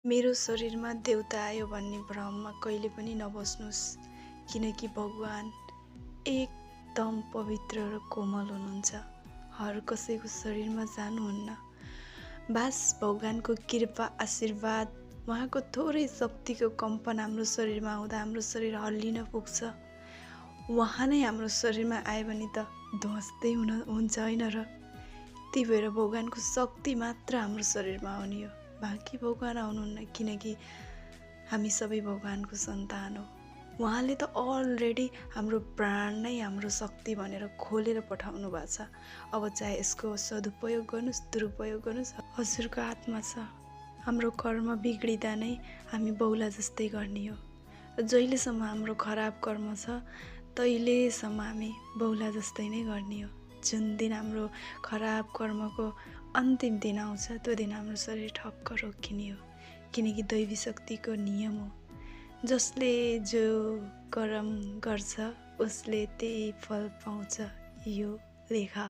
मेरो शरीरमा देउता आयो भन्ने भ्रममा कहिले पनि नबस्नुहोस्, किनकि भगवान एकदम पवित्र र कोमल हुनुहुन्छ। हर कसैको शरीरमा जानुहुन्न। बास भगवानको कृपा आशीर्वाद, उहाँको थोरै शक्तिको कम्पन हाम्रो शरीरमा आउँदा हाम्रो शरीर हल्लिन पुग्छ। उहाँ नै हाम्रो शरीरमा आयो भने त ध्वस्तै हुन्छ होइन र? त्यही भएर भगवानको शक्ति मात्र हाम्रो शरीरमा आउने हो, बाँकी भगवान आउनुहुन्न, किनकि हामी सबै भगवानको सन्तान हो। उहाँले त अलरेडी हाम्रो प्राण नै हाम्रो शक्ति भनेर खोलेर पठाउनु भएको छ। अब चाहे यसको सदुपयोग गर्नुहोस्, दुरुपयोग गर्नुहोस्, हजुरको हातमा छ। हाम्रो कर्म बिग्रिँदा नै हामी बौला जस्तै गर्ने हो। जहिलेसम्म हाम्रो खराब कर्म छ तहिलेसम्म हामी बौला जस्तै नै गर्ने हो। जुन दिन हाम्रो खराब कर्मको अन्तिम दिन आउँछ त्यो दिन हाम्रो शरीर ठक्क रोकिने हो, किनकि दैवी शक्तिको नियम हो। जसले जो कर्म गर्छ उसले त्यही फल पाउँछ, यो लेखा